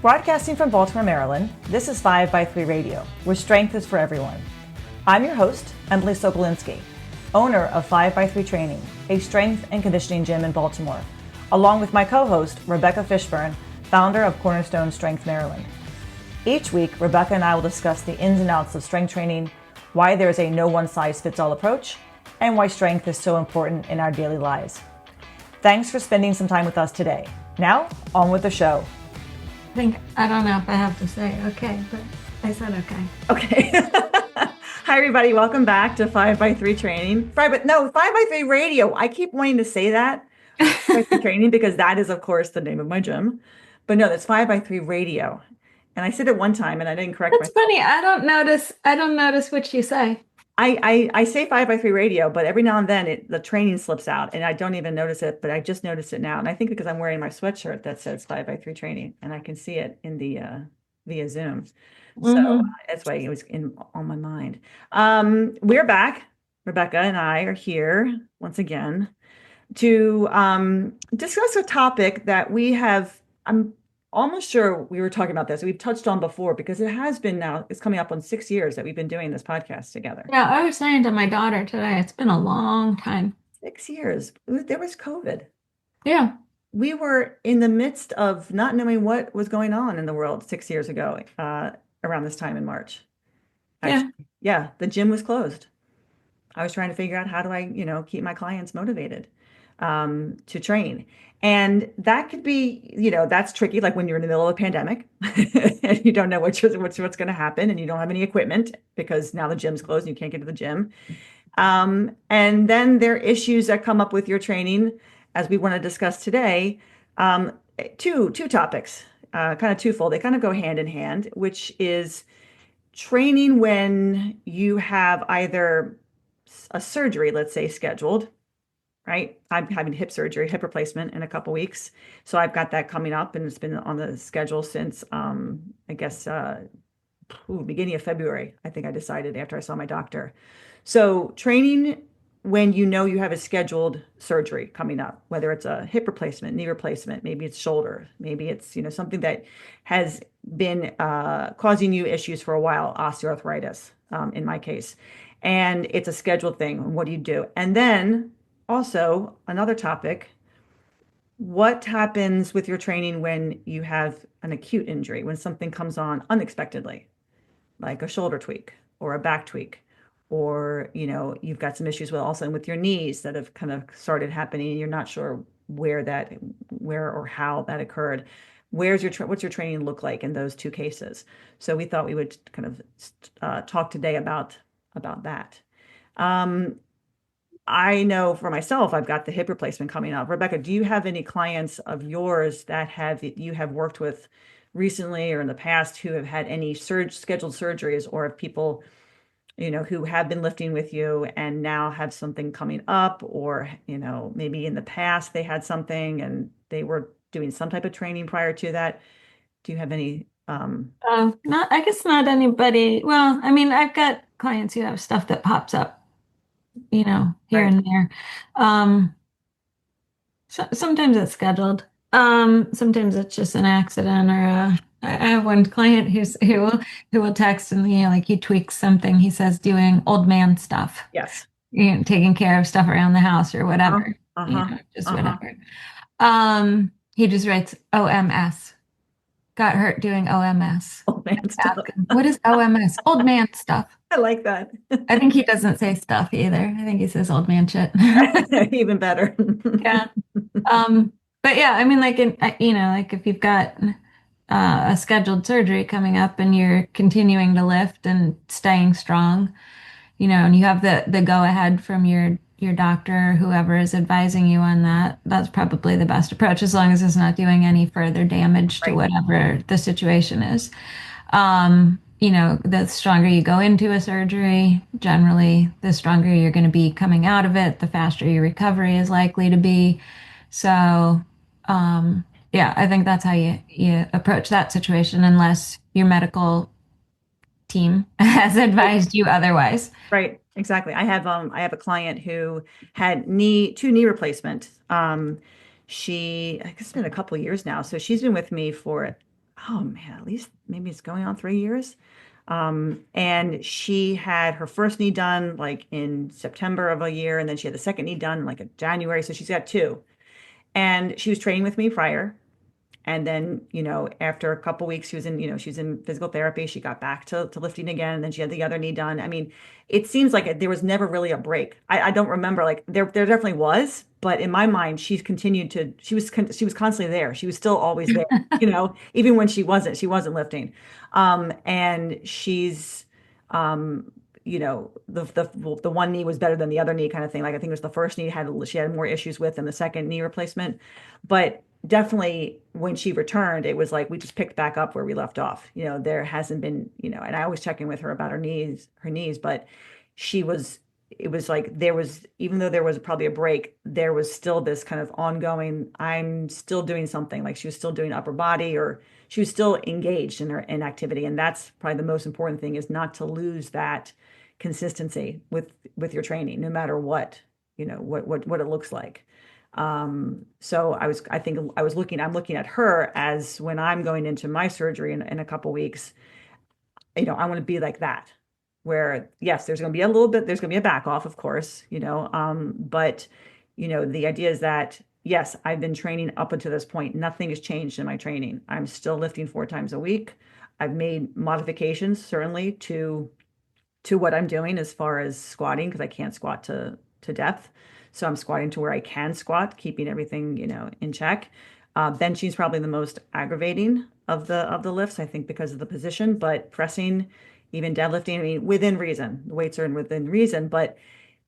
Broadcasting from Baltimore, Maryland, this is 5 by 3 Radio, where strength is for everyone. I'm your host, Emily Sokolinski, owner of 5 by 3 Training, a strength and conditioning gym in Baltimore, along with my co-host, Rebecca Fishburne, founder of Cornerstone Strength Maryland. Each week, Rebecca and I will discuss the ins and outs of strength training, why there is a no one-size-fits-all approach, and why strength is so important in our daily lives. Thanks for spending some time with us today. Now, on with the show. I don't know if I have to say okay, but I said okay. Okay. Hi, everybody. Welcome back to 5 by 3 Training. 5 by 3 Radio. I keep wanting to say that 5 by 3 Training because that is, of course, the name of my gym. But no, that's 5 by 3 Radio. And I said it one time and I didn't correct myself. That's funny. I don't notice what you say. I say 5 by 3 Radio, but every now and then the training slips out and I don't even notice it, but I just noticed it now. And I think because I'm wearing my sweatshirt that says 5 by 3 Training and I can see it in the via Zoom. So that's why it was on my mind. We're back. Rebecca and I are here once again to discuss a topic that I'm almost sure we were talking about this. We've touched on before because it's coming up on 6 years that we've been doing this podcast together. Yeah, I was saying to my daughter today, it's been a long time. 6 years. There was COVID. Yeah. We were in the midst of not knowing what was going on in the world 6 years ago, around this time in March. Actually, yeah, the gym was closed. I was trying to figure out how do I, keep my clients motivated to train. And that could be, that's tricky. Like when you're in the middle of a pandemic and you don't know what's going to happen and you don't have any equipment because now the gym's closed and you can't get to the gym. And then there are issues that come up with your training, as we want to discuss today. Two topics, kind of twofold. They kind of go hand in hand, which is training when you have either a surgery, let's say, scheduled. Right. I'm having hip surgery, hip replacement in a couple weeks. So I've got that coming up and it's been on the schedule since, beginning of February. I think I decided after I saw my doctor. So training when you have a scheduled surgery coming up, whether it's a hip replacement, knee replacement, maybe it's shoulder, maybe it's, something that has been causing you issues for a while, osteoarthritis, in my case. And it's a scheduled thing. What do you do? And then also, another topic, what happens with your training when you have an acute injury, when something comes on unexpectedly, like a shoulder tweak or a back tweak, or, you've got some issues with your knees that have kind of started happening and you're not sure where or how that occurred. What's your training look like in those two cases? So we thought we would kind of talk today about that. I know for myself, I've got the hip replacement coming up. Rebecca, do you have any clients of yours that you have worked with recently or in the past who have had any scheduled surgeries, or have people, who have been lifting with you and now have something coming up, or, maybe in the past they had something and they were doing some type of training prior to that? Do you have any? I guess not anybody. Well, I mean, I've got clients who have stuff that pops up, here Right. and there. Sometimes it's scheduled. Sometimes it's just an accident, or I have one client who will text and like he tweaks something. He says doing old man stuff. Yes. Taking care of stuff around the house or whatever. Whatever. He just writes OMS. Got hurt doing OMS. Old man stuff. What is OMS? Old man stuff. I like that. I think he doesn't say stuff either. I think he says old man shit. Even better. Yeah. But yeah, I mean, like like if you've got a scheduled surgery coming up and you're continuing to lift and staying strong, and you have the go ahead from your doctor or whoever is advising you on that, that's probably the best approach, as long as it's not doing any further damage to whatever the situation is. The stronger you go into a surgery, generally, the stronger you're going to be coming out of it, the faster your recovery is likely to be. So, yeah, I think that's how you approach that situation, unless your medical team has advised you otherwise. Right. Exactly. I have a client who had two knee replacement. I guess it's been a couple of years now. So she's been with me for oh man, at least maybe it's going on 3 years. And she had her first knee done like in September of a year, and then she had the second knee done like in January. So she's got two. And she was training with me prior. And then, after a couple weeks, she was in physical therapy. She got back to lifting again. And then she had the other knee done. I mean, it seems like there was never really a break. I don't remember, like there definitely was, but in my mind, she was constantly there. She was still always there, even when she wasn't lifting. And she's, the one knee was better than the other knee kind of thing. Like I think it was the first knee she had more issues with than the second knee replacement. But definitely when she returned, it was like we just picked back up where we left off. There hasn't been, and I always check in with her about her knees, but she was, it was like there was, even though there was probably a break, there was still this kind of ongoing, I'm still doing something. Like she was still doing upper body, or she was still engaged in activity. And that's probably the most important thing, is not to lose that consistency with your training, no matter what it looks like. So I think I'm looking at her as, when I'm going into my surgery in a couple weeks, I want to be like that, where yes, there's going to be a back off, of course, but the idea is that yes, I've been training up until this point. Nothing has changed in my training. I'm still lifting 4 times a week. I've made modifications certainly to what I'm doing as far as squatting, because I can't squat to depth. So I'm squatting to where I can squat, keeping everything, in check. Benching is probably the most aggravating of the lifts, I think, because of the position, but pressing, even deadlifting, I mean, within reason. The weights are within reason, but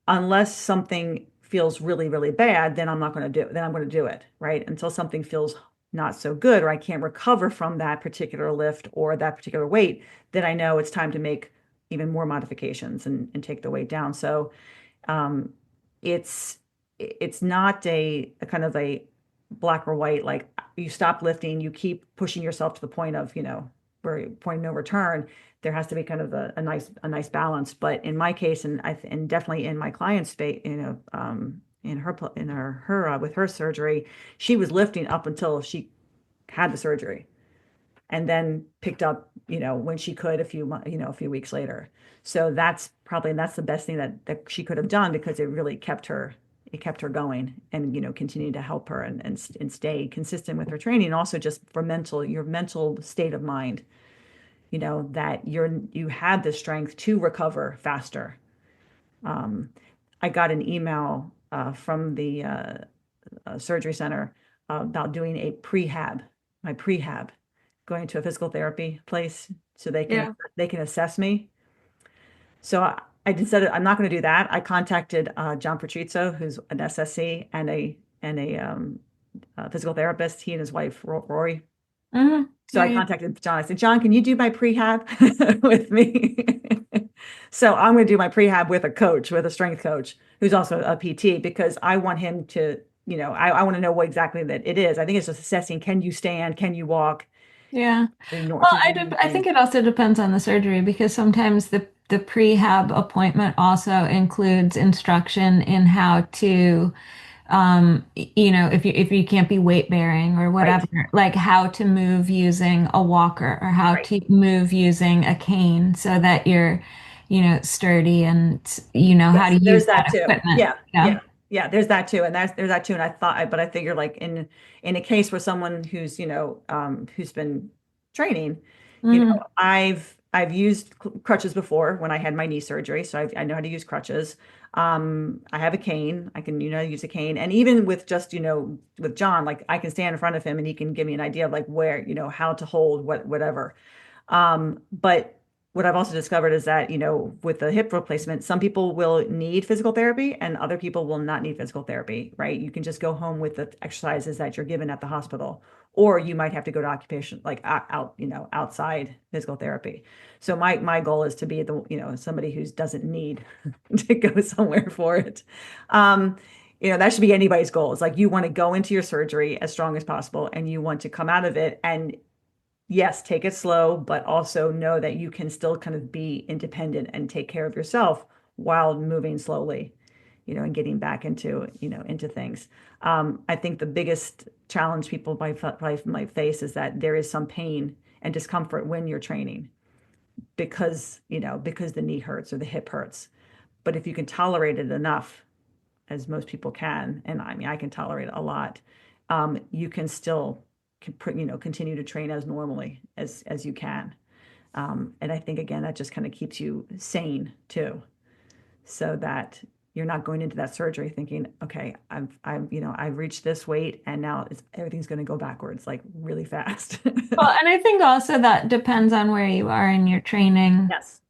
unless something feels really, really bad, then I'm going to do it, right? Until something feels not so good, or I can't recover from that particular lift or that particular weight, then I know it's time to make even more modifications and take the weight down. So um, it's it's not a kind of a black or white, like you stop lifting, you keep pushing yourself to the point of, where point of no return. There has to be kind of a nice balance. But in my case, and definitely in my client's space, in her with her surgery, she was lifting up until she had the surgery, and then picked up, when she could, a few weeks later. So that's the best thing that she could have done, because it kept her going, and, continued to help her and stay consistent with her training. And also just for your mental state of mind, that you had the strength to recover faster. Um, I got an email from the surgery center about doing my prehab, going to a physical therapy place so Yeah. they can assess me. So I decided I'm not going to do that. I contacted John Patrizio, who's an SSC and a physical therapist. He and his wife Rory. So Yeah, I yeah. contacted John. I said, John, can you do my prehab with me? So I'm going to do my prehab with a strength coach who's also a PT, because I want him to, I want to know what exactly that it is. I think it's just assessing, can you stand? Can you walk? Yeah. Well, Through normal I think things. it also depends on the surgery because sometimes the prehab appointment also includes instruction in how to if you can't be weight bearing or Right, whatever, like how to move using a walker or how right. to move using a cane so that you're, sturdy and how Yes, to use there's that that too. equipment. Yeah, Yeah. yeah, yeah. There's that too. And but I figure, like in a case where someone who's been training, Hmm. I've used crutches before when I had my knee surgery, so I know how to use crutches. I have a cane. I can use a cane, and even with just with John, like I can stand in front of him and he can give me an idea of like where how to hold whatever. But what I've also discovered is that, with the hip replacement, some people will need physical therapy and other people will not need physical therapy, right? You can just go home with the exercises that you're given at the hospital, or you might have to go to occupation, like outside physical therapy. So my goal is to be somebody who doesn't need to go somewhere for it. Um, that should be anybody's goal. It's like you want to go into your surgery as strong as possible and you want to come out of it, and yes, take it slow, but also know that you can still kind of be independent and take care of yourself while moving slowly. and getting back into, into things. I think the biggest challenge people might face is that there is some pain and discomfort when you're training because the knee hurts or the hip hurts. But if you can tolerate it enough, as most people can, and I mean, I can tolerate it a lot, you can still, continue to train as normally as you can. And I think again, that just kind of keeps you sane too, so that you're not going into that surgery thinking, okay, I've reached this weight and now everything's going to go backwards like really fast. Well, and I think also that depends on where you are in your training Yes.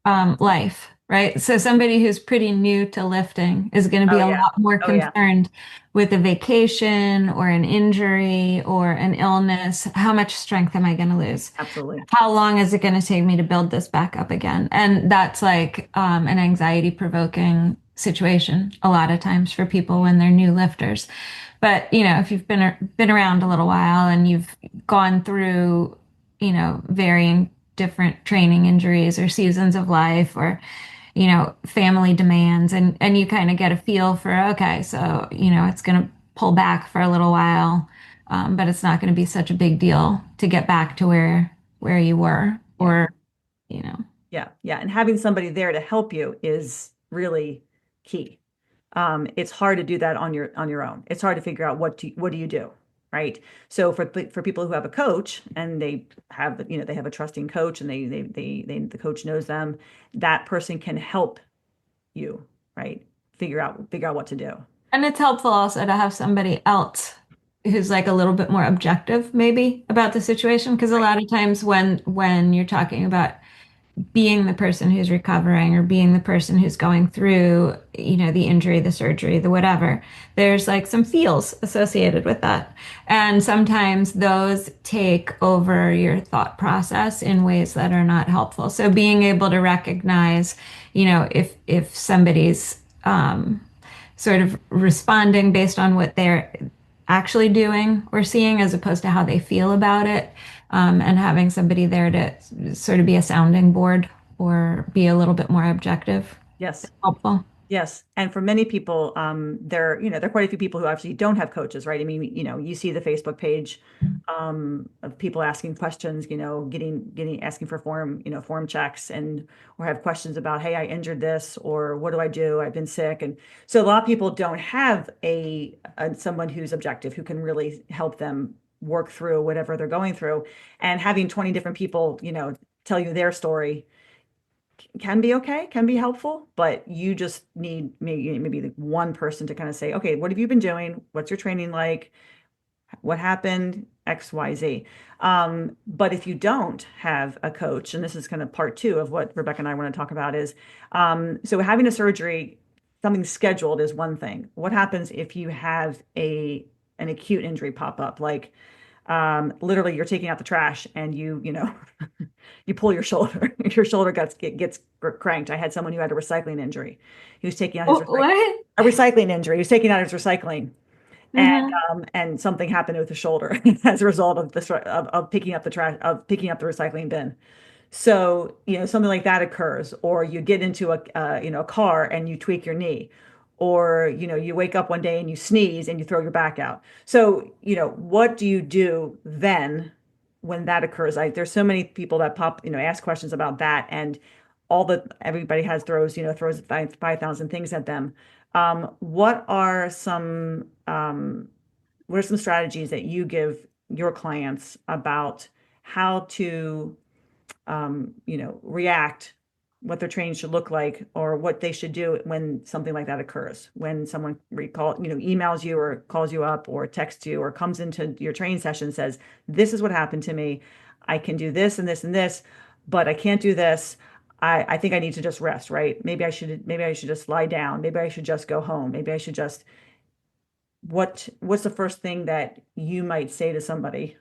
life, right? So somebody who's pretty new to lifting is going to be Oh a yeah. lot more Oh yeah. concerned with a vacation or an injury or an illness. How much strength am I going to lose? Absolutely. How long is it going to take me to build this back up again? And that's like an anxiety provoking situation a lot of times for people when they're new lifters. But, if you've been around a little while and you've gone through, varying different training injuries or seasons of life or, family demands and you kind of get a feel for, okay, so, it's going to pull back for a little while, but it's not going to be such a big deal to get back to where you were Yeah. or, you know. Yeah. Yeah. And having somebody there to help you is really key. It's hard to do that on your own. It's hard to figure out what do you do, right? So for people who have a coach and they have a trusting coach and the coach knows them, that person can help you, right? Figure out what to do. And it's helpful also to have somebody else who's like a little bit more objective maybe about the situation because a Right. lot of times when you're talking about being the person who's recovering or being the person who's going through, the injury, the surgery, the whatever, there's like some feels associated with that. And sometimes those take over your thought process in ways that are not helpful. So being able to recognize, if somebody's sort of responding based on what they're actually doing or seeing as opposed to how they feel about it, and having somebody there to sort of be a sounding board or be a little bit more objective is Yes. helpful. Yes, and for many people, there are quite a few people who actually don't have coaches, right? I mean, you see the Facebook page of people asking questions, getting asking for form checks, and or have questions about, hey, I injured this, or what do I do? I've been sick, and so a lot of people don't have someone who's objective who can really help them work through whatever they're going through, and having 20 different people, tell you their story can be okay, can be helpful, but you just need maybe like one person to kind of say, okay, what have you been doing? What's your training like? What happened? X, Y, Z. But if you don't have a coach, and this is kind of part two of what Rebecca and I want to talk about is, so having a surgery, something scheduled is one thing. What happens if you have an acute injury pop up? Like literally you're taking out the trash and you pull your shoulder, your shoulder gets cranked. I had someone who had a recycling injury. He was taking out his What? a recycling injury. He was taking out his recycling, and Hmm. something happened with the shoulder as a result of of picking up the trash of picking up the recycling bin. So, something like that occurs, or you get into a car and you tweak your knee, or, you wake up one day and you sneeze and you throw your back out. So, what do you do then when that occurs? There's so many people that ask questions about that, and everybody throws 5,000 things at them. What are some strategies that you give your clients about how to react, what their training should look like, or what they should do when something like that occurs, when someone emails you or calls you up or texts you or comes into your training session and says, this is what happened to me. I can do this and this and this, but I can't do this. I think I need to just rest, right? Maybe I should just lie down. Maybe I should just go home. Maybe I should just what's the first thing that you might say to somebody?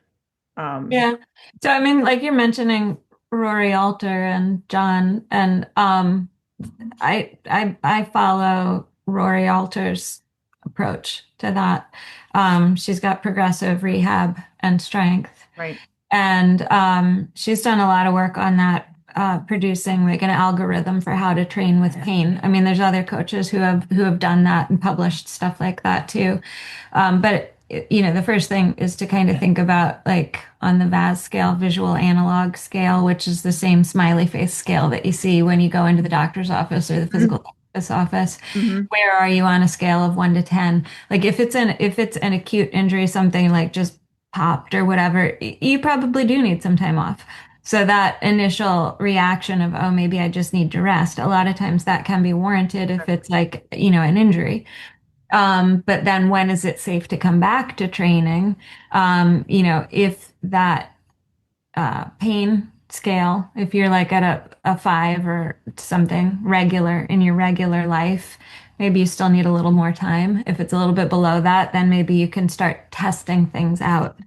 Yeah. So I mean, like you're mentioning Rory Alter and John, and I follow Rory Alter's approach to that. She's got progressive rehab and strength, Right. and she's done a lot of work on that producing like an algorithm for how to train with pain. I mean, there's other coaches who have done that and published stuff like that too. But the first thing is to kind of think about like on the VAS scale, visual analog scale, which is the same smiley face scale that you see when you go into the doctor's office or the physical therapist's office. Mm-hmm. Where are you on a scale of 1 to 10? Like if it's an acute injury, something like just popped or whatever, you probably do need some time off. So that initial reaction of, oh, maybe I just need to rest, a lot of times that can be warranted if it's like, an injury. But then when is it safe to come back to training? If that pain scale, if you're like at a 5 or something regular in your regular life, maybe you still need a little more time. If it's a little bit below that, then maybe you can start testing things out.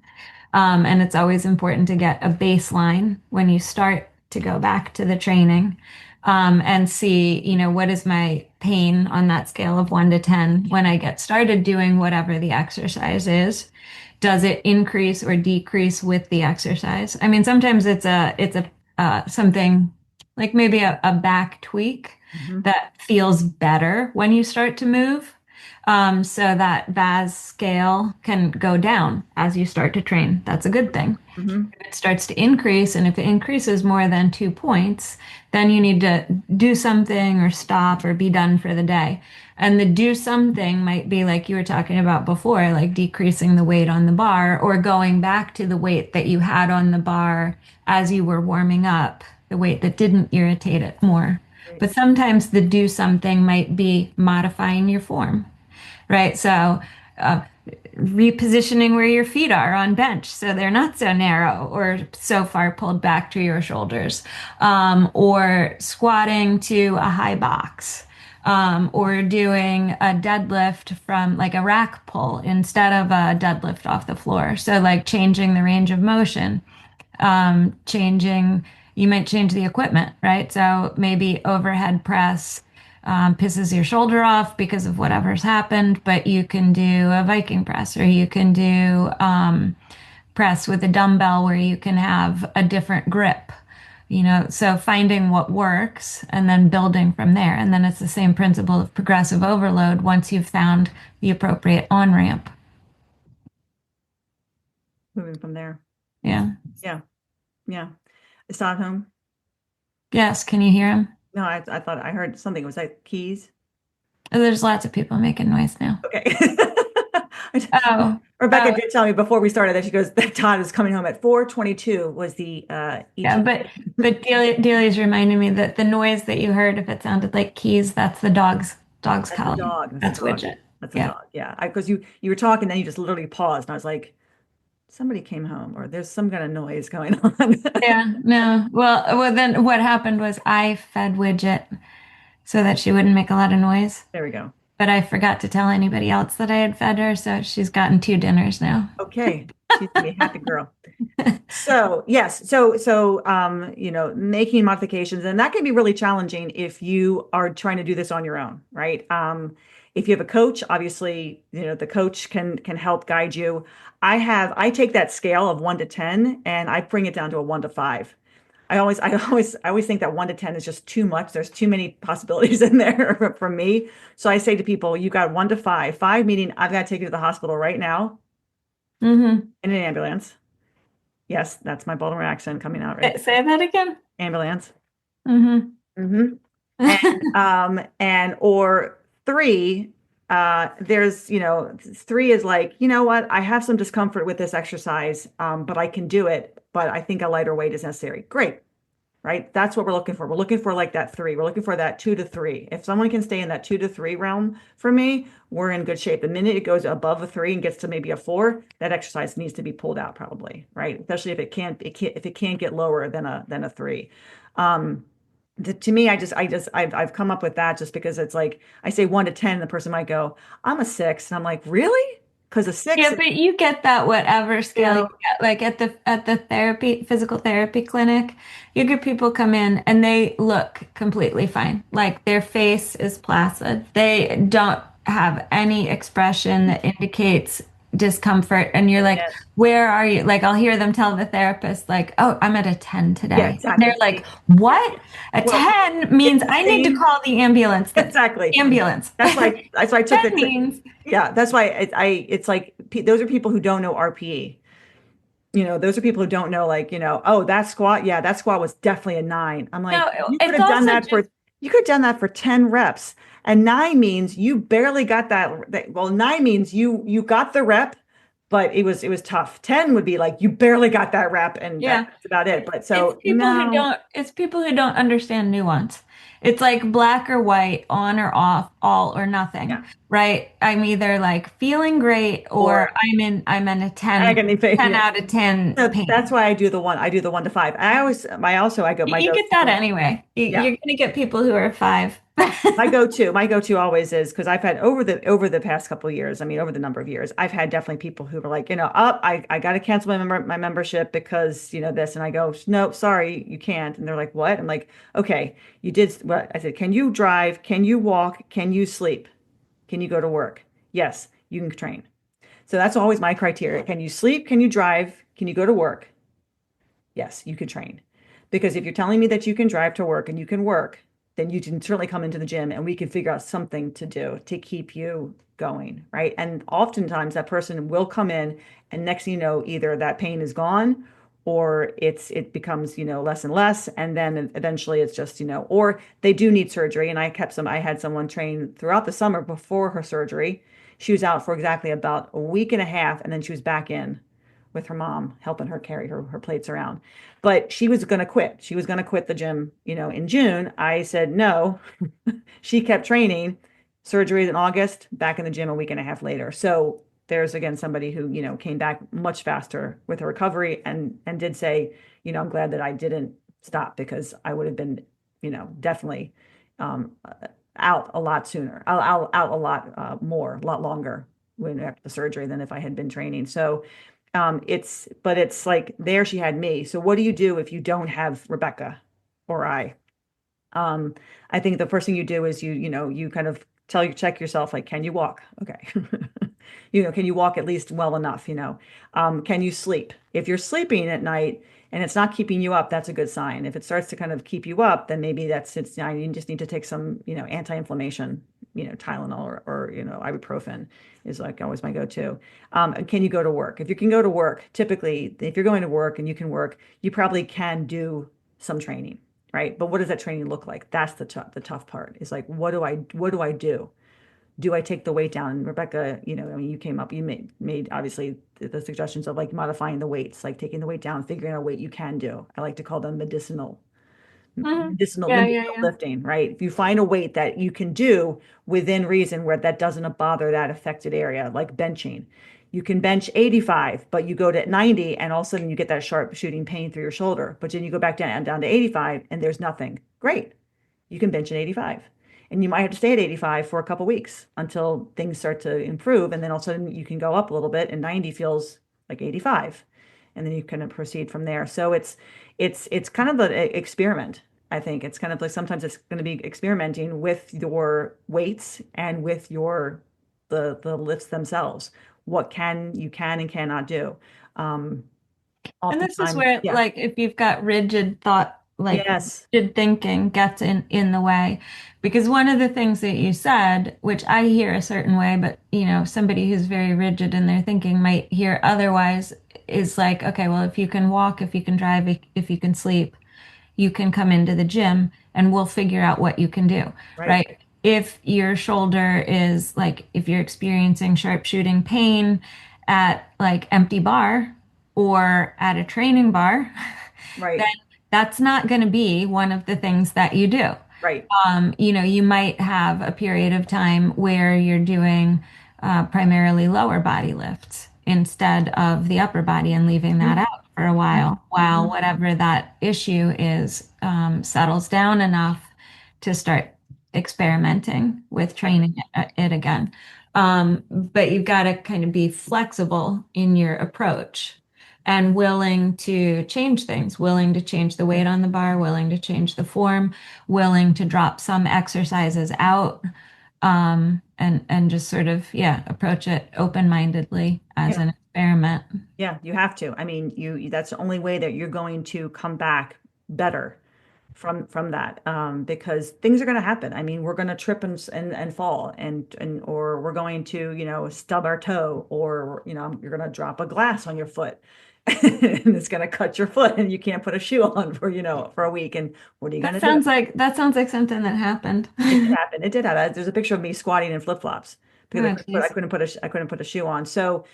And it's always important to get a baseline when you start to go back to the training, and see, what is my pain on that scale of 1 to 10 when I get started doing whatever the exercise is. Does it increase or decrease with the exercise? I mean, sometimes it's something like maybe a back tweak Mm-hmm. that feels better when you start to move. So that VAS scale can go down as you start to train. That's a good thing. Mm-hmm. If it starts to increase, and if it increases more than 2 points, then you need to do something or stop or be done for the day. And the do something might be like you were talking about before, like decreasing the weight on the bar or going back to the weight that you had on the bar as you were warming up, the weight that didn't irritate it more. Great. But sometimes the do something might be modifying your form, right? So, uh, repositioning where your feet are on bench so they're not so narrow or so far pulled back to your shoulders, or squatting to a high box, or doing a deadlift from like a rack pull instead of a deadlift off the floor. So, like changing the range of motion, changing, you might change the equipment, right? So maybe overhead press pisses your shoulder off because of whatever's happened, but you can do a Viking press, or you can do press with a dumbbell where you can have a different grip. So finding what works and then building from there. And then it's the same principle of progressive overload once you've found the appropriate on ramp. Moving from there. Yeah. Yeah. Yeah. It's not home. Yes. Can you hear him? No, I thought I heard something. Was that keys? Oh, there's lots of people making noise now. Okay. Oh, Rebecca oh, did tell me before we started that she goes that Todd was coming home at 4:22 was the yeah, ET. but Delia's reminded me that the noise that you heard, if it sounded like keys, that's the dog's That's the calling. dog. That's the That's dog. Widget. That's the Yeah. dog. Yeah. Because you were talking, then you just literally paused, and I was like, somebody came home, or there's some kind of noise going on. Yeah, no. Well, then what happened was I fed Widget so that she wouldn't make a lot of noise, There we go. but I forgot to tell anybody else that I had fed her, so she's gotten 2 dinners now. Okay. She's gonna be a happy girl. So yes, making modifications, and that can be really challenging if you are trying to do this on your own, right? If you have a coach, obviously, the coach can help guide you. I take that scale of 1 to 10 and I bring it down to a 1 to 5. I always think that 1 to 10 is just too much. There's too many possibilities in there for me. So I say to people, you got 1 to 5. 5 meaning I've got to take you to the hospital right now Mm-hmm. in an ambulance. Yes, that's my Baltimore accent coming out right there. Say that again. Ambulance. Mm-hmm. Hmm. And or 3, there's, 3 is like, you know what, I have some discomfort with this exercise, but I can do it, but I think a lighter weight is necessary. Great. Right? That's what we're looking for. We're looking for like that 3. We're looking for that 2 to 3. If someone can stay in that 2 to 3 realm for me, we're in good shape. The minute it goes above a 3 and gets to maybe a 4, that exercise needs to be pulled out probably, right? Especially if it can't get lower than a 3. Um, to me, I've come up with that just because it's like I say 1 to 10, the person might go, I'm a 6, and I'm like, really? Because a 6, Yeah, but you get that whatever you scale you know, get, like at the physical therapy clinic, you get people come in and they look completely fine. Like their face is placid. They don't have any expression that indicates discomfort and you're like, Yes. where are you? Like I'll hear them tell the therapist like, "Oh, I'm at a 10 Yeah, today." And they're exactly. like, See, "What? A well, 10 it's means the I need to same. call the ambulance." That Exactly. ambulance. That's why I took 10 means yeah, that's why it's like those are people who don't know RPE. Those are people who don't know, like, oh, that squat, yeah, that squat was definitely a 9. I'm no, like, it's also just you could have done that for 10 reps. And 9 means you barely got well, 9 means you got the rep, but it was tough. 10 would be like you barely got that rep and yeah. that's about it. It's But it's so people who no, don't it's people who don't understand nuance. It's like black or white, on or off, all or nothing, yeah. right? I'm either like feeling great or Or I'm in a 10, agony pain. 10 Yeah. out of 10 So that's pain. why I do the 1 to 5. I go, my You get that go-to. anyway. Yeah. You're gonna get people who are five. My go-to always is because I've had over the past couple of years, I mean, over the number of years, I've had definitely people who were like, I got to cancel my membership because, this. And I go, no, sorry, you can't. And they're like, what? I'm like, okay, you did what? I said, can you drive? Can you walk? Can you sleep? Can you go to work? Yes, you can train. So that's always my criteria. Can you sleep? Can you drive? Can you go to work? Yes, you could train. Because if you're telling me that you can drive to work and you can work, then you can certainly come into the gym and we can figure out something to do to keep you going, right? And oftentimes that person will come in and next thing you know, either that pain is gone or it becomes, less and less. And then eventually it's just, or they do need surgery. And I had someone train throughout the summer before her surgery. She was out for exactly about a week and a half and then she was back in with her mom, helping her carry her plates around. But she was going to quit. She was going to quit the gym, in June. I said no. She kept training. Surgery in August, back in the gym a week and a half later. So there's again somebody who, came back much faster with her recovery and did say, I'm glad that I didn't stop because I would have been, definitely um, out a lot sooner, out a lot more, a lot longer when after the surgery than if I had been training. So but it's like there she had me. So what do you do if you don't have Rebecca or I? Um, I think the first thing you do is you kind of check yourself, like, can you walk? Okay. Can you walk at least well enough, can you sleep? If you're sleeping at night and it's not keeping you up, that's a good sign. If it starts to kind of keep you up, then maybe you just need to take some, anti-inflammation, Tylenol or ibuprofen is like always my go-to. And can you go to work? If you can go to work, typically, if you're going to work and you can work, you probably can do some training, right? But what does that training look like? That's the tough part. Is like, what do I do? Do I take the weight down? And Rebecca, I mean, you made obviously the suggestions of like modifying the weights, like taking the weight down, figuring out a weight you can do. I like to call them Mhm. Yeah, yeah, medicinal yeah. lifting, right? If you find a weight that you can do within reason where that doesn't bother that affected area, like benching. You can bench 85, but you go to 90 and all of a sudden you get that sharp shooting pain through your shoulder. But then you go back down to 85 and there's nothing. Great. You can bench an 85. And you might have to stay at 85 for a couple weeks until things start to improve. And then all of a sudden you can go up a little bit and 90 feels like 85. And then you kind of proceed from there. So it's kind of an experiment. I think it's kind of like sometimes it's going to be experimenting with your weights and with the lifts themselves. What can and cannot do. Um, And this is Oftentimes, where, yeah, like, if you've got rigid thought, like yes, rigid thinking gets in the way. Because one of the things that you said, which I hear a certain way, but somebody who's very rigid in their thinking might hear otherwise, is like, okay, well, if you can walk, if you can drive, if you can sleep, you can come into the gym and we'll figure out what you can do, right, right? If your shoulder is like, if you're experiencing sharp shooting pain at like empty bar or at a training bar, then right, that's not going to be one of the things that you do. right. You might have a period of time where you're doing primarily lower body lifts instead of the upper body and leaving that Mhm, out for a mhm, while mhm. whatever that issue is settles down enough to start experimenting with Right. training it again. But you've got to kind of be flexible in your approach and willing to change things, willing to change the weight on the bar, willing to change the form, willing to drop some exercises out and just sort of, yeah, approach it open-mindedly as Yeah. an experiment. Yeah, you have to. I mean, that's the only way that you're going to come back better from that. Because things are going to happen. I mean, we're going to trip and fall and or we're going to, stub our toe or, you're going to drop a glass on your foot and it's going to cut your foot and you can't put a shoe on for, for a week. And what are you going to do? That sounds like something that happened. It did happen. It did happen. There's a picture of me squatting in flip-flops because Oh, I geez. couldn't put I couldn't put a shoe on. So,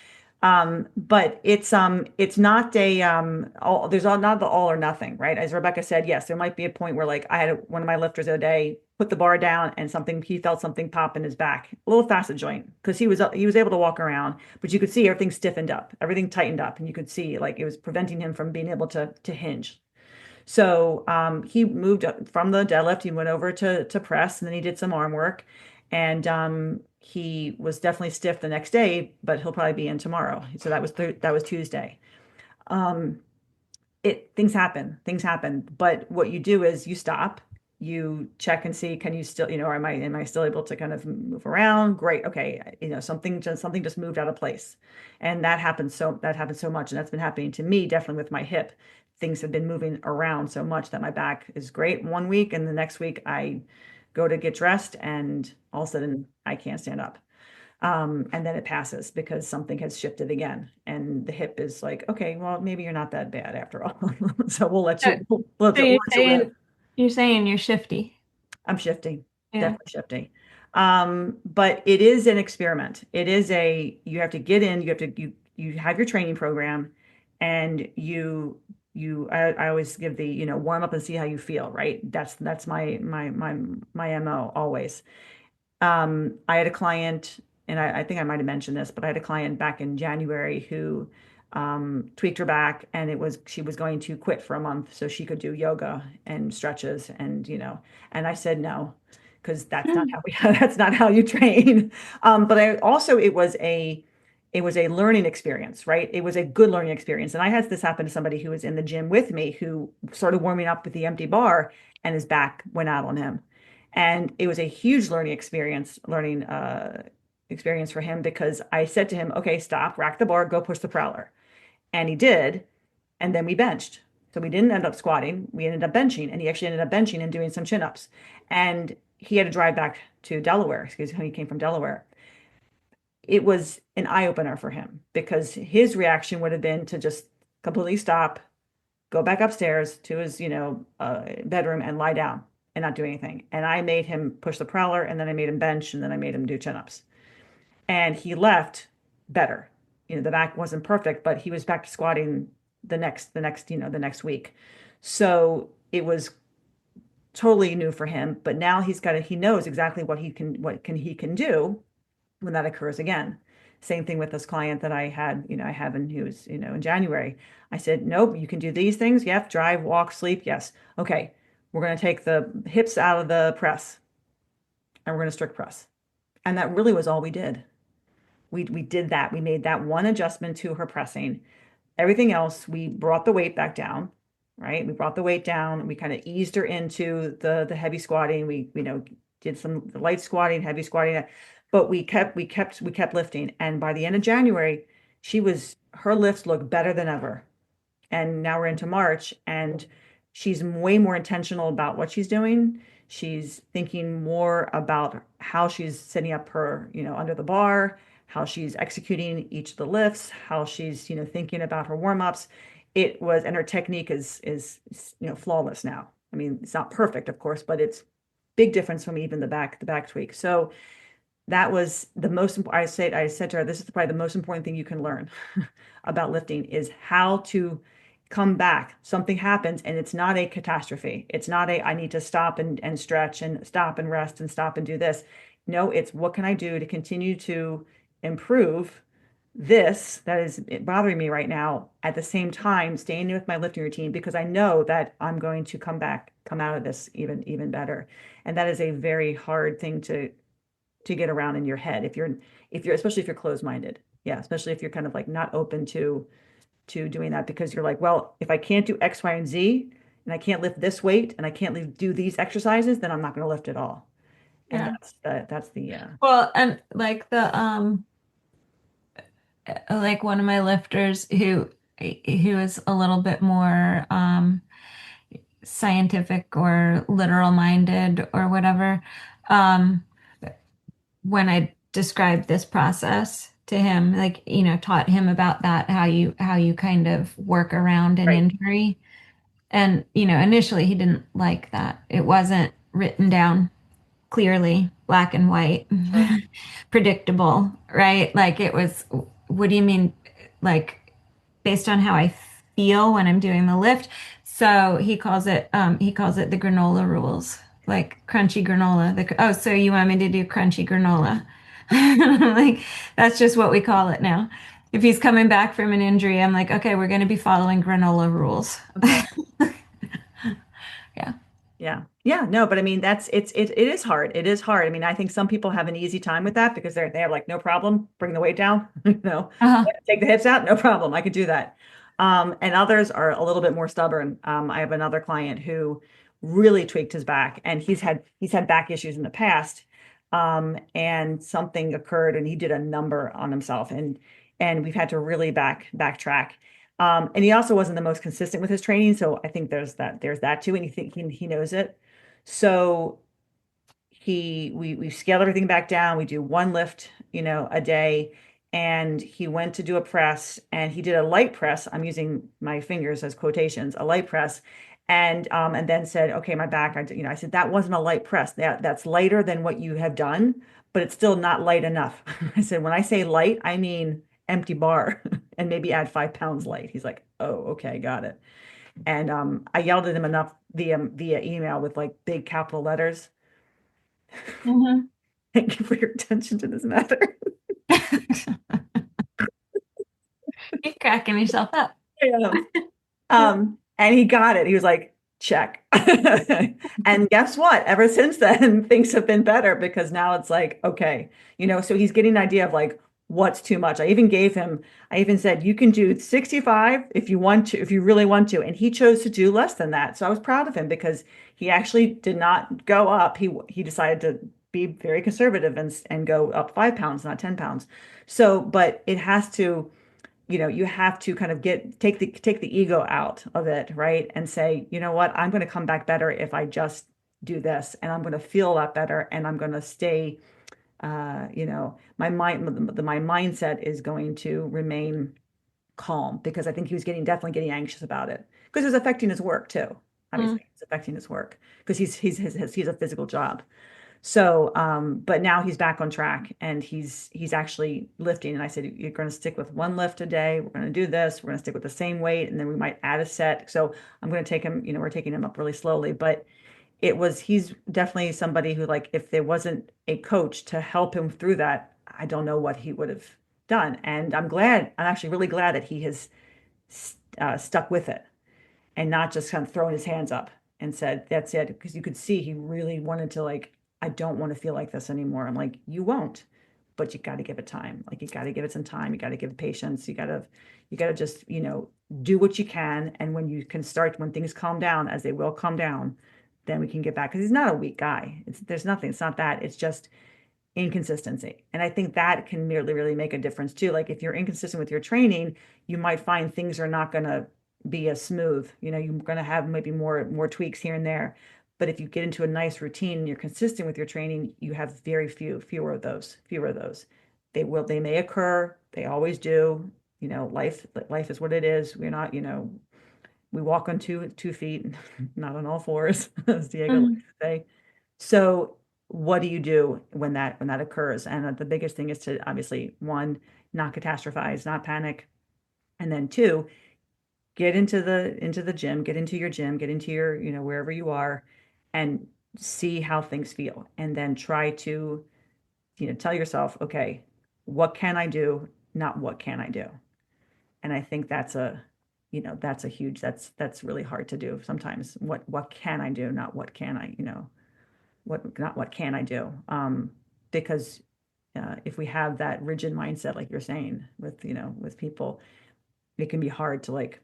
but it's not a all there's all not the all or nothing, right? As Rebecca said, yes, there might be a point where like I had one of my lifters the other day put the bar down and he felt something pop in his back, a little facet joint, because he was able to walk around, but you could see everything stiffened up, everything tightened up, and you could see like it was preventing him from being able to hinge. So he moved up from the deadlift. He went over to press, and then he did some arm work. And he was definitely stiff the next day, but he'll probably be in tomorrow. So that was Tuesday. Um, it things happen, but what you do is you stop, you check and see, can you still, am I still able to kind of move around? Great. Okay. Something just moved out of place. And that happens so much. And that's been happening to me definitely with my hip. Things have been moving around so much that my back is great one week and the next week I go to get dressed and all of a sudden I can't stand up. And then it passes because something has shifted again. And the hip is like, okay, well, maybe you're not that bad after all. So So, so we'll let you live. you're saying you're shifty. I'm shifting, Yeah. definitely shifting. But it is an experiment. You have to get in, you have your training program and I always give the, warm up and see how you feel, right? That's my MO always. I had a client, and I think I might have mentioned this, but I had a client back in January who tweaked her back, and she was going to quit for a month so she could do yoga and stretches, and I said no, because that's not how we that's not how you train. But I also it was a learning experience, right? It was a good learning experience, and I had this happen to somebody who was in the gym with me who started warming up with the empty bar, and his back went out on him. And it was a huge learning experience for him because I said to him, okay, stop, rack the bar, go push the prowler. And he did. And then we benched. So we didn't end up squatting. We ended up benching. And he actually ended up benching and doing some chin ups. And he had to drive back to Delaware, excuse me, he came from Delaware. It was an eye opener for him because his reaction would have been to just completely stop, go back upstairs to his, bedroom and lie down and not do anything. And I made him push the prowler and then I made him bench and then I made him do chin-ups. And he left better. The back wasn't perfect, but he was back to squatting the next week. So it was totally new for him, but now he knows exactly he can do when that occurs again. Same thing with this client that I have and he was, in January. I said, nope, you can do these things. Yep, drive, walk, sleep. Yes. Okay. We're going to take the hips out of the press and we're going to strict press. And that really was all we did. We did that. We made that one adjustment to her pressing. Everything else, we brought the weight back down, right? We brought the weight down. We kind of eased her into the heavy squatting. We, did some light squatting, heavy squatting, but we kept lifting. And by the end of January, her lifts looked better than ever. And now we're into March and she's way more intentional about what she's doing. She's thinking more about how she's setting up her, under the bar, how she's executing each of the lifts, how she's, thinking about her warm-ups. And her technique is, flawless now. I mean, it's not perfect, of course, but it's big difference from even the back tweak. So that was the most important. I said to her, this is probably the most important thing you can learn about lifting is how to come back. Something happens and it's not a catastrophe. It's not I need to stop and stretch and stop and rest and stop and do this. No, it's what can I do to continue to improve this that is bothering me right now at the same time staying with my lifting routine because I know that I'm going to come out of this even better. And that is a very hard thing to get around in your head especially if you're closed-minded. Yeah, especially if you're kind of like not open to doing that because you're like, well, if I can't do X, Y, and Z and I can't lift this weight and I can't do these exercises, then I'm not going to lift at all. And Yeah. that's the Well, and like the like one of my lifters who is a little bit more scientific or literal minded or whatever, um, when I described this process to him, like, taught him about that, how you kind of work around an right. injury. And, initially he didn't like that. It wasn't written down clearly, black and white, Mm. predictable, right? Like it was, what do you mean? Like based on how I feel when I'm doing the lift. So he calls it the granola rules, like crunchy granola. Oh, so you want me to do crunchy granola? Like that's just what we call it now. If he's coming back from an injury, I'm like, okay, we're going to be following granola rules. Okay. Yeah. Yeah. Yeah. No, but I mean, it is hard. It is hard. I mean, I think some people have an easy time with that because they have like no problem bring the weight down, Uh-huh. take the hips out, no problem. I could do that. And others are a little bit more stubborn. I have another client who really tweaked his back and he's had back issues in the past. And something occurred and he did a number on himself and we've had to really backtrack. And he also wasn't the most consistent with his training, so I think there's that too, and he knows it. So we scaled everything back down. We do one lift, a day, and he went to do a press, and he did a light press. I'm using my fingers as quotations, a light press, and then said, okay, my back. I said that wasn't a light press. That's lighter than what you have done, but it's still not light enough. I said when I say light, I mean empty bar and maybe add 5 pounds light. He's like, oh, okay, got it. And I yelled at him enough via email with like big capital letters. Mhm. Thank you for your attention to this matter. You're cracking yourself up. Yeah. And he got it. He was like, check. And guess what? Ever since then, things have been better because now it's like, okay, so he's getting an idea of like what's too much. I even said, you can do 65 if you want to, if you really want to. And he chose to do less than that. So I was proud of him because he actually did not go up. He decided to be very conservative and go up 5 pounds, not 10 pounds. So, but it has to you have to kind of take the ego out of it, right? And say, you know what, I'm going to come back better if I just do this, and I'm going to feel a lot better, and I'm going to stay, my mindset is going to remain calm because I think he was definitely getting anxious about it because it's affecting his work too. Mm. Obviously, it's affecting his work because he's a physical job. So, but now he's back on track and he's actually lifting. And I said, you're going to stick with one lift a day. We're going to do this. We're going to stick with the same weight, and then we might add a set. So I'm going to take him, we're taking him up really slowly. But he's definitely somebody who, like, if there wasn't a coach to help him through that, I don't know what he would have done. And I'm actually really glad that he has stuck with it and not just kind of throwing his hands up and said, that's it. Because you could see he really wanted to, like, I don't want to feel like this anymore. I'm like, you won't, but you got to give it time. Like, you got to give it some time. You got to give it patience. You got to just, do what you can. And when things calm down, as they will calm down, then we can get back. Because he's not a weak guy. There's nothing. It's not that. It's just inconsistency. And I think that can really make a difference too. Like if you're inconsistent with your training, you might find things are not going to be as smooth. You're going to have maybe more tweaks here and there. But if you get into a nice routine and you're consistent with your training, you have fewer of those, fewer of those. They may occur. They always do. Life is what it is. We're not, we walk on two feet, not on all fours, as Diego likes Mhm. to say. So what do you do when that occurs? And the biggest thing is to obviously, one, not catastrophize, not panic, and then two, get into the gym, get into your gym, get into your, wherever you are, and see how things feel, and then try to, tell yourself, okay, what can I do, not what can I do? And I think that's a huge, that's really hard to do sometimes. What can I do, not what can I, not what can I do? Because if we have that rigid mindset, like you're saying, with people, it can be hard to like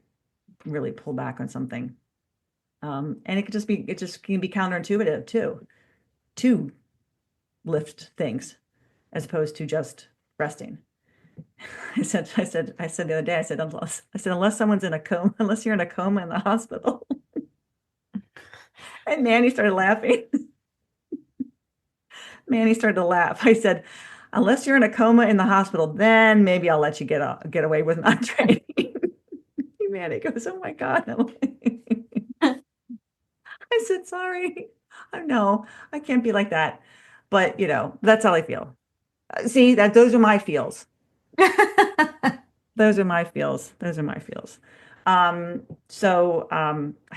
really pull back on something. And it just can be counterintuitive too. lift things as opposed to just resting. I said the other day, unless someone's in a coma, unless you're in a coma in the hospital. And Manny started laughing. Manny started to laugh. I said, unless you're in a coma in the hospital, then maybe I'll let you get away with not training. Manny goes, oh my God. I said, sorry. I know I can't be like that. But that's how I feel. See, those are my feels. Those are my feels. I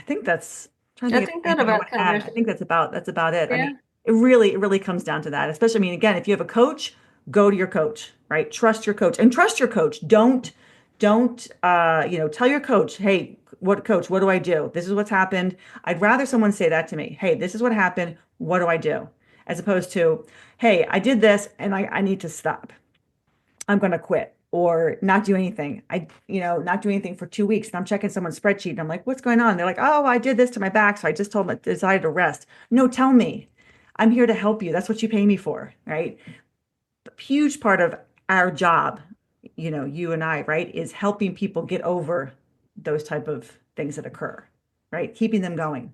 think that's trying to I think think of that anything I about want to add. covers. I think that's about it. I Yeah. mean, it really comes down to that. Especially, I mean, again, if you have a coach, go to your coach, right? Trust your coach and trust your coach. Don't tell your coach, hey, what do I do? This is what's happened. I'd rather someone say that to me. Hey, this is what happened. What do I do? As opposed to, hey, I did this and I need to stop. I'm going to quit or not do anything. Not do anything for 2 weeks. And I'm checking someone's spreadsheet and I'm like, what's going on? They're like, oh, I did this to my back. So I just decided to rest. No, tell me. I'm here to help you. That's what you pay me for, right? A huge part of our job, you and I, right, is helping people get over those type of things that occur, right? Keeping them going,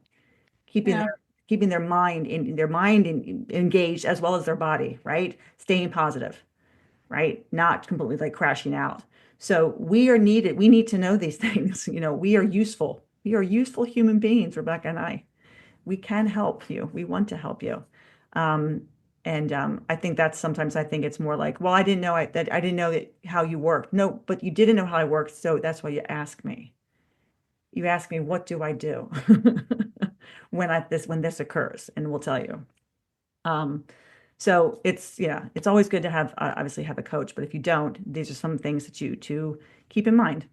keeping Yeah. their keeping their mind engaged as well as their body, right? Staying positive, right? Not completely like crashing out. So we are needed. We need to know these things. We are useful. We are useful human beings, Rebecca and I. We can help you. We want to help you. And I think that's sometimes I think it's more like, well, I didn't know that I didn't know how you worked. No, but you didn't know how I worked. So that's why you ask me. You ask me, what do I do when this occurs? And we'll tell you. So it's always good to have obviously have a coach, but if you don't, these are some things that you to keep in mind.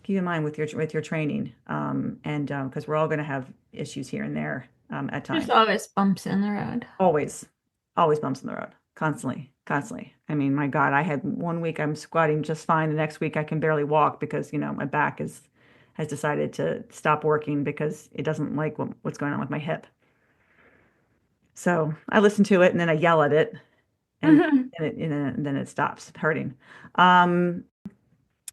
Keep in mind with your training, and because we're all going to have issues here and there at There's times. always bumps in the road. Always, always bumps in the road. Constantly, constantly. I mean, my God, I had 1 week I'm squatting just fine. The next week I can barely walk because my back has decided to stop working because it doesn't like what's going on with my hip. So I listen to it and then I yell at it, and then it stops hurting. Um,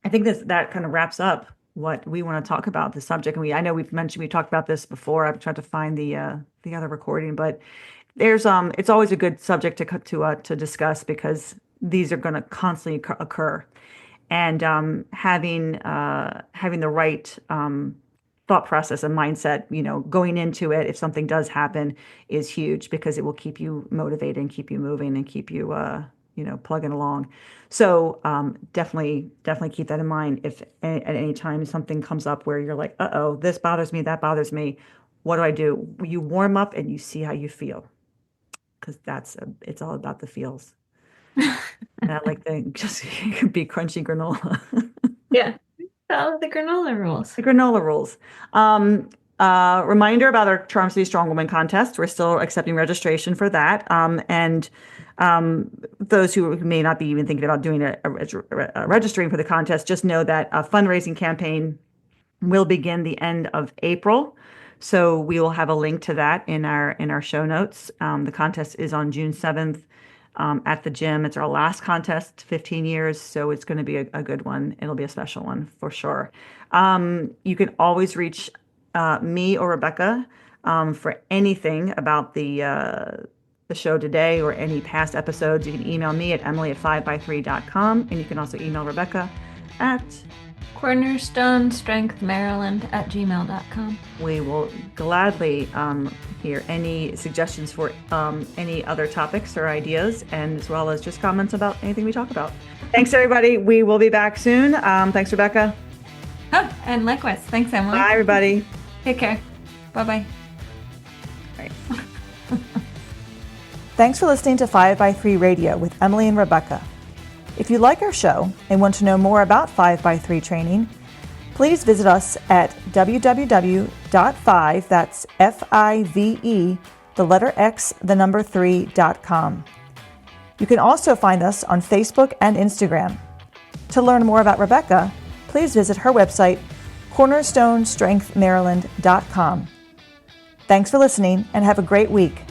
I think that kind of wraps up what we want to talk about the subject. And I know we talked about this before. I've tried to find the other recording, but it's always a good subject to discuss because these are going to constantly occur, and having the right thought process and mindset, going into it if something does happen is huge because it will keep you motivated and keep you moving and keep you plugging along. So definitely keep that in mind if at any time something comes up where you're like, uh-oh, this bothers me, that bothers me. What do I do? You warm up and you see how you feel because it's all about the feels. And I like the just be crunchy granola. Yeah. Follow the granola rules. The granola rules. Reminder about our Charm City Strongwoman contest. We're still accepting registration for that. And those who may not be even thinking about doing registering for the contest, just know that a fundraising campaign will begin the end of April. So we will have a link to that in our show notes. The contest is on June 7th. At the gym. It's our last contest, 15 years, so it's going to be a good one. It'll be a special one for sure. You can always reach me or Rebecca for anything about the show today or any past episodes. You can email me at emily@5by3.com, and you can also email Rebecca at cornerstonestrengthmaryland@gmail.com. We will gladly hear any suggestions for any other topics or ideas, and as well as just comments about anything we talk about. Thanks, everybody. We will be back soon. Thanks, Rebecca. Oh, and likewise. Thanks, Emily. Bye, everybody. Take care. Bye-bye. Right. Thanks for listening to 5by3 Radio with Emily and Rebecca. If you like our show and want to know more about 5by3 training, please visit us at www.5, that's F-I-V-E, the letter X, the number 3.com. You can also find us on Facebook and Instagram. To learn more about Rebecca, please visit her website, cornerstonestrengthmaryland.com. Thanks for listening and have a great week.